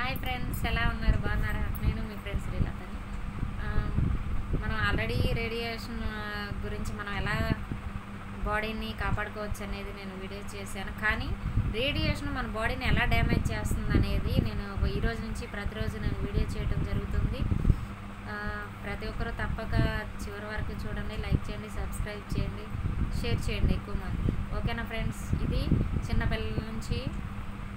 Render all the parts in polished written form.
Hi friends, ఎలా ఉన్నారు? బాగున్నారా? నేను మీ ఫ్రెండ్స్ శ్రీలతని. మనం ఆల్రెడీ రేడియేషన్ గురించి మనం ఎలా బాడీని కాపాడుకోవచ్చు అనేది నేను వీడియో చేశాను. కానీ రేడియేషన్ మన బాడీని ఎలా డ్యామేజ్ చేస్తుంది అనేది నేను ఈరోజు నుంచి ప్రతిరోజు నేను వీడియో చేయడం జరుగుతుంది. ప్రతి ఒక్కరూ తప్పక చివరి వరకు చూడండి, లైక్ చేయండి, సబ్స్క్రైబ్ చేయండి, షేర్ చేయండి ఎక్కువ మంది. ఓకేనా ఫ్రెండ్స్? ఇది చిన్నపిల్లల నుంచి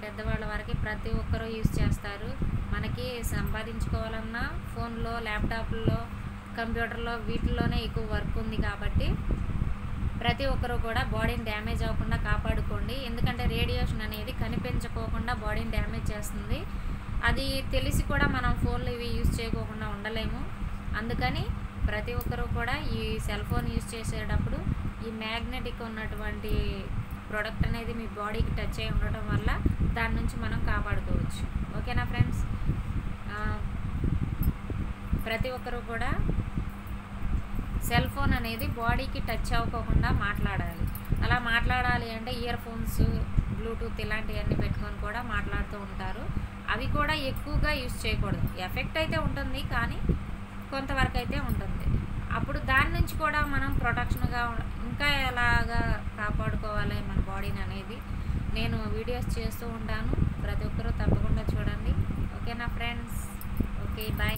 పెద్దవాళ్ళ వరకు ప్రతి ఒక్కరూ యూజ్ చేస్తారు. మనకి సంపాదించుకోవాలన్నా ఫోన్లో, ల్యాప్టాప్లో, కంప్యూటర్లో వీటిల్లోనే ఎక్కువ వర్క్ ఉంది కాబట్టి ప్రతి ఒక్కరూ కూడా బాడీని డ్యామేజ్ అవ్వకుండా కాపాడుకోండి. ఎందుకంటే రేడియేషన్ అనేది కనిపించుకోకుండా బాడీని డ్యామేజ్ చేస్తుంది. అది తెలిసి కూడా మనం ఫోన్లు ఇవి యూజ్ చేయకోకుండా ఉండలేము. అందుకని ప్రతి ఒక్కరూ కూడా ఈ సెల్ ఫోన్ యూజ్ చేసేటప్పుడు ఈ మ్యాగ్నెటిక్ ఉన్నటువంటి ప్రోడక్ట్ అనేది మీ బాడీకి టచ్ అయి ఉండటం వల్ల దాని నుంచి మనం కాపాడుకోవచ్చు. ఓకేనా ఫ్రెండ్స్? ప్రతి ఒక్కరూ కూడా సెల్ ఫోన్ అనేది బాడీకి టచ్ అవ్వకుండా మాట్లాడాలి. అలా మాట్లాడాలి అంటే ఇయర్ ఫోన్స్, బ్లూటూత్ ఇలాంటివన్నీ పెట్టుకొని కూడా మాట్లాడుతూ ఉంటారు. అవి కూడా ఎక్కువగా యూజ్ చేయకూడదు. ఎఫెక్ట్ అయితే ఉంటుంది, కానీ కొంతవరకు అయితే ఉంటుంది. అప్పుడు దాని నుంచి కూడా మనం ప్రొటెక్షన్గా ఇంకా ఎలాగా కాపాడుకోవాలి మన బాడీని అనేది నేను వీడియోస్ చేస్తూ ఉంటాను. ప్రతి ఒక్కరూ తప్పకుండా చూడండి. ఓకేనా ఫ్రెండ్స్? Okay, bye.